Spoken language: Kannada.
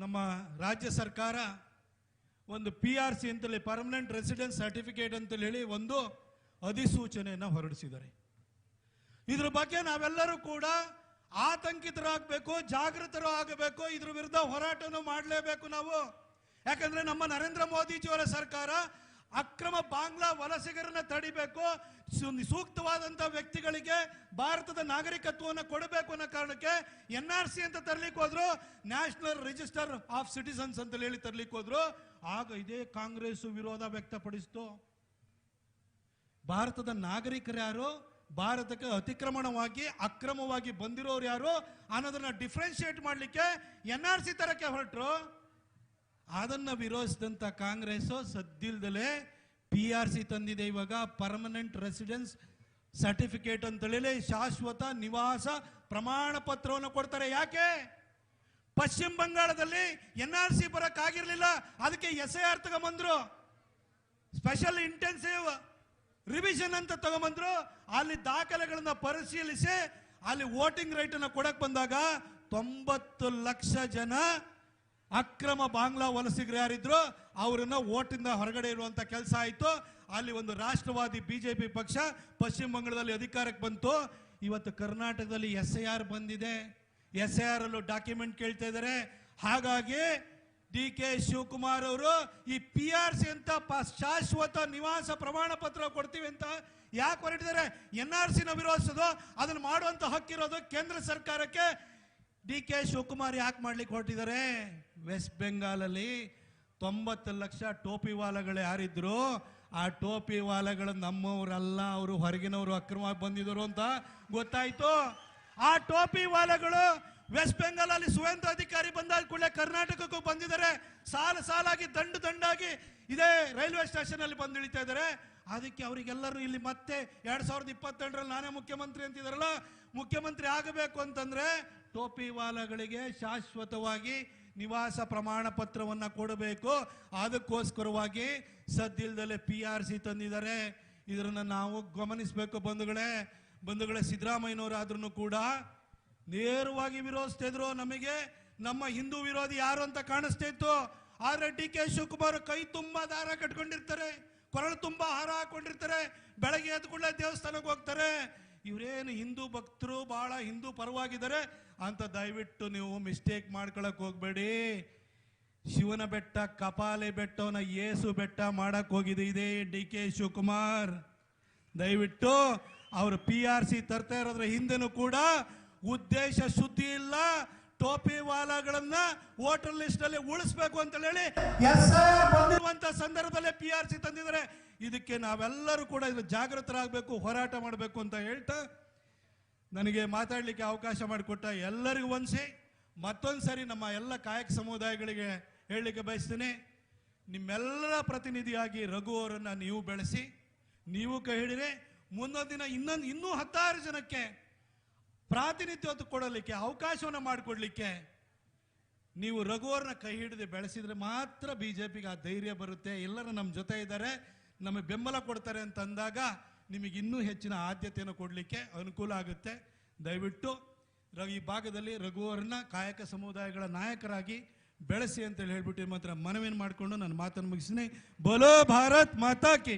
ನಮ್ಮ ರಾಜ್ಯ ಸರ್ಕಾರ ಒಂದು PRC ಅಂತೇಳಿ ಪರ್ಮನೆಂಟ್ ರೆಸಿಡೆನ್ಸ್ ಸರ್ಟಿಫಿಕೇಟ್ ಅಂತೇಳಿ ಹೇಳಿ ಒಂದು ಅಧಿಸೂಚನೆಯನ್ನು ಹೊರಡಿಸಿದ್ದಾರೆ. ಇದ್ರ ಬಗ್ಗೆ ನಾವೆಲ್ಲರೂ ಕೂಡ ಆತಂಕಿತರಾಗಬೇಕು, ಜಾಗೃತರು ಆಗಬೇಕು, ಇದ್ರ ವಿರುದ್ಧ ಹೋರಾಟವನ್ನು ಮಾಡಲೇಬೇಕು ನಾವು. ಯಾಕಂದ್ರೆ ನಮ್ಮ ನರೇಂದ್ರ ಮೋದಿಜಿಯವರ ಸರ್ಕಾರ ಅಕ್ರಮ ಬಾಂಗ್ಲಾ ವಲಸಿಗರನ್ನ ತಡಿಬೇಕು, ಸೂಕ್ತವಾದಂತಹ ವ್ಯಕ್ತಿಗಳಿಗೆ ಭಾರತದ ನಾಗರಿಕತ್ವವನ್ನು ಕೊಡಬೇಕು ಅನ್ನೋ ಕಾರಣಕ್ಕೆ NRC ಅಂತ ತರಲಿಕ್ಕೆ ಹೋದ್ರು, ನ್ಯಾಷನಲ್ ರಿಜಿಸ್ಟರ್ ಆಫ್ ಸಿಟಿಸನ್ಸ್ ಅಂತ ಹೇಳಿ ತರಲಿಕ್ಕೆ ಹೋದ್ರು. ಆಗ ಇದೇ ಕಾಂಗ್ರೆಸ್ ವಿರೋಧ ವ್ಯಕ್ತಪಡಿಸಿತು. ಭಾರತದ ನಾಗರಿಕರು ಯಾರು, ಭಾರತಕ್ಕೆ ಅತಿಕ್ರಮಣವಾಗಿ ಅಕ್ರಮವಾಗಿ ಬಂದಿರೋರು ಯಾರು ಅನ್ನೋದನ್ನ ಡಿಫ್ರೆನ್ಶಿಯೇಟ್ ಮಾಡಲಿಕ್ಕೆ NRC ತರಕ್ಕೆ ಹೊರಟರು. ಅದನ್ನ ವಿರೋಧಿಸಿದಂತ ಕಾಂಗ್ರೆಸ್ ಸದ್ದಿಲ್ದಲೇ PRC ತಂದಿದೆ. ಇವಾಗ ಪರ್ಮನೆಂಟ್ ರೆಸಿಡೆನ್ಸ್ ಸರ್ಟಿಫಿಕೇಟ್ ಅಂತ ಹೇಳಿ ಶಾಶ್ವತ ನಿವಾಸ ಪ್ರಮಾಣ ಪತ್ರವನ್ನು ಕೊಡ್ತಾರೆ. ಯಾಕೆ? ಪಶ್ಚಿಮ ಬಂಗಾಳದಲ್ಲಿ NRC ಬರಕ್ಕಾಗಿರ್ಲಿಲ್ಲ, ಅದಕ್ಕೆ SIR ತಗೊಂಬಂದ್ರು, ಸ್ಪೆಷಲ್ ಇಂಟೆನ್ಸಿವ್ ರಿವಿಷನ್ ಅಂತ ತಗೊಂಬಂದ್ರು. ಅಲ್ಲಿ ದಾಖಲೆಗಳನ್ನ ಪರಿಶೀಲಿಸಿ ಅಲ್ಲಿ ವೋಟಿಂಗ್ ರೈಟ್ ಅನ್ನು ಕೊಡಕ್ ಬಂದಾಗ 90 ಲಕ್ಷ ಜನ ಅಕ್ರಮ ಬಾಂಗ್ಲಾ ವಲಸಿಗರು ಯಾರಿದ್ರು ಅವರನ್ನ ಓಟಿಂದ ಹೊರಗಡೆ ಇರುವಂತ ಕೆಲಸ ಆಯಿತು. ಅಲ್ಲಿ ಒಂದು ರಾಷ್ಟ್ರವಾದಿ BJP ಪಕ್ಷ ಪಶ್ಚಿಮ ಬಂಗಾಳದಲ್ಲಿ ಅಧಿಕಾರಕ್ಕೆ ಬಂತು. ಇವತ್ತು ಕರ್ನಾಟಕದಲ್ಲಿ SIR ಬಂದಿದೆ, SIR ಅಲ್ಲೂ ಡಾಕ್ಯುಮೆಂಟ್ ಕೇಳ್ತಾ ಇದ್ದಾರೆ. ಹಾಗಾಗಿ DK ಶಿವಕುಮಾರ್ ಅವರು ಈ PRC ಅಂತ ಶಾಶ್ವತ ನಿವಾಸ ಪ್ರಮಾಣ ಪತ್ರ ಕೊಡ್ತೀವಿ ಅಂತ ಯಾಕೆ ಹೊರಟಿದ್ದಾರೆ? NRC ನ ವಿರೋಧಿಸೋದು, ಅದನ್ನು ಮಾಡುವಂತ ಹಕ್ಕಿರೋದು ಕೇಂದ್ರ ಸರ್ಕಾರಕ್ಕೆ. DK ಶಿವಕುಮಾರ್ ಯಾಕೆ ಮಾಡ್ಲಿಕ್ಕೆ ಹೊರಟಿದ್ದಾರೆ? ವೆಸ್ಟ್ ಬೆಂಗಾಲಲ್ಲಿ 90 ಲಕ್ಷ ಟೋಪಿ ವಾಲಗಳು ಯಾರಿದ್ರು, ಆ ಟೋಪಿ ವಾಲಗಳು ನಮ್ಮವರಲ್ಲ, ಅವರು ಹೊರಗಿನವರು ಅಕ್ರಮವಾಗಿ ಬಂದಿದ್ರು ಅಂತ ಗೊತ್ತಾಯ್ತು. ಆ ಟೋಪಿ ವಾಲಗಳು ವೆಸ್ಟ್ ಬೆಂಗಾಲ್ ಅಲ್ಲಿ ಸುವೇಂದ್ರ ಅಧಿಕಾರಿ ಬಂದಾಗ ಕೂಡಲೇ ಕರ್ನಾಟಕಕ್ಕೂ ಬಂದಿದ್ದಾರೆ. ಸಾಲಾಗಿ ದಂಡಾಗಿ ಇದೇ ರೈಲ್ವೆ ಸ್ಟೇಷನ್ ಅಲ್ಲಿ ಬಂದು ಇಳಿತಾ ಇದ್ದಾರೆ. ಅದಕ್ಕೆ ಅವರಿಗೆಲ್ಲರೂ ಇಲ್ಲಿ ಮತ್ತೆ 2022ರಲ್ಲಿ ನಾನೇ ಮುಖ್ಯಮಂತ್ರಿ ಅಂತಿದಾರಲ್ಲ, ಮುಖ್ಯಮಂತ್ರಿ ಆಗಬೇಕು ಅಂತಂದ್ರೆ ಟೋಪಿ ವಾಲಗಳಿಗೆ ಶಾಶ್ವತವಾಗಿ ನಿವಾಸ ಪ್ರಮಾಣ ಪತ್ರವನ್ನ ಕೊಡಬೇಕು. ಅದಕ್ಕೋಸ್ಕರವಾಗಿ ಸದ್ದಿಲ್ದಲೆ PRC ತಂದಿದ್ದಾರೆ. ಇದನ್ನ ನಾವು ಗಮನಿಸಬೇಕು ಬಂಧುಗಳೇ. ಸಿದ್ದರಾಮಯ್ಯನವರಾದ್ರೂ ಕೂಡ ನೇರವಾಗಿ ವಿರೋಧಿಸ್ತಾ ಇದ್ರು. ನಮಗೆ ನಮ್ಮ ಹಿಂದೂ ವಿರೋಧಿ ಯಾರು ಅಂತ ಕಾಣಿಸ್ತಾ ಇತ್ತು. ಆದ್ರೆ DK ಶಿವಕುಮಾರ್ ಕೈ ತುಂಬಾ ದಾರ ಕಟ್ಕೊಂಡಿರ್ತಾರೆ, ಕೊರಳು ತುಂಬಾ ಹಾರ ಹಾಕೊಂಡಿರ್ತಾರೆ, ಬೆಳಗ್ಗೆ ಎದ್ದು ಕೂಡಲೇ ದೇವಸ್ಥಾನಕ್ಕೆ ಹೋಗ್ತಾರೆ. ಇವರೇನು ಹಿಂದೂ ಭಕ್ತರು, ಬಹಳ ಹಿಂದೂ ಪರವಾಗಿದ್ದಾರೆ ಅಂತ ದಯವಿಟ್ಟು ನೀವು ಮಿಸ್ಟೇಕ್ ಮಾಡ್ಕೊಳಕ್ ಹೋಗ್ಬೇಡಿ. ಶಿವನ ಬೆಟ್ಟ, ಕಪಾಲೆ ಬೆಟ್ಟವನ್ನ ಯೇಸು ಬೆಟ್ಟ ಮಾಡಕ್ ಹೋಗಿದೆ ಇದೇ DK ಶಿವಕುಮಾರ್. ದಯವಿಟ್ಟು ಅವರು PRC ತರ್ತಾ ಇರೋದ್ರ ಹಿಂದೆನೂ ಕೂಡ ಉದ್ದೇಶ ಶುದ್ಧಿ ಇಲ್ಲ. ಟೋಪಿ ವಾಲಾಗಳನ್ನ ವೋಟರ್ ಲಿಸ್ಟ್ ಅಲ್ಲಿ ಉಳಿಸಬೇಕು ಅಂತ ಹೇಳಿ ಬಂದಿರುವಂತ ಸಂದರ್ಭದಲ್ಲೇ PRC ತಂದಿದ್ದಾರೆ. ಇದಕ್ಕೆ ನಾವೆಲ್ಲರೂ ಕೂಡ ಜಾಗೃತರಾಗಬೇಕು, ಹೋರಾಟ ಮಾಡಬೇಕು ಅಂತ ಹೇಳ್ತಾ ನನಗೆ ಮಾತಾಡಲಿಕ್ಕೆ ಅವಕಾಶ ಮಾಡಿಕೊಟ್ಟ ಎಲ್ಲರಿಗೂ ಮತ್ತೊಂದು ಸರಿ ನಮ್ಮ ಎಲ್ಲ ಕಾಯಕ ಸಮುದಾಯಗಳಿಗೆ ಹೇಳಲಿಕ್ಕೆ ಬಯಸ್ತೀನಿ. ನಿಮ್ಮೆಲ್ಲರ ಪ್ರತಿನಿಧಿಯಾಗಿ ರಘು ಅವರನ್ನ ನೀವು ಬೆಳೆಸಿ, ನೀವು ಕೈ ಹಿಡಿದ್ರೆ ಮುಂದೊಂದು ದಿನ ಇನ್ನೂ 10 ಜನಕ್ಕೆ ಪ್ರಾತಿನಿಧ್ಯ ಕೊಡಲಿಕ್ಕೆ ಅವಕಾಶವನ್ನು ಮಾಡಿಕೊಡ್ಲಿಕ್ಕೆ ನೀವು ರಘುವರನ್ನ ಕೈ ಹಿಡಿದು ಬೆಳೆಸಿದ್ರೆ ಮಾತ್ರ BJPಗೆ ಆ ಧೈರ್ಯ ಬರುತ್ತೆ. ಎಲ್ಲರೂ ನಮ್ಮ ಜೊತೆ ಇದ್ದಾರೆ, ನಮಗೆ ಬೆಂಬಲ ಕೊಡ್ತಾರೆ ಅಂತ ಅಂದಾಗ ನಿಮಗೆ ಇನ್ನೂ ಹೆಚ್ಚಿನ ಆದ್ಯತೆಯನ್ನು ಕೊಡಲಿಕ್ಕೆ ಅನುಕೂಲ ಆಗುತ್ತೆ. ದಯವಿಟ್ಟು ಈ ಭಾಗದಲ್ಲಿ ರಘುವರನ್ನ ಕಾಯಕ ಸಮುದಾಯಗಳ ನಾಯಕರಾಗಿ ಬೆಳೆಸಿ ಅಂತೇಳಿ ಹೇಳ್ಬಿಟ್ಟು ಮಾತ್ರ ಮನವಿಯನ್ನು ಮಾಡಿಕೊಂಡು ನನ್ನ ಮಾತನ್ನು ಮುಗಿಸ್ತೀನಿ. ಬೋಲೋ ಭಾರತ್ ಮಾತಾ ಕಿ.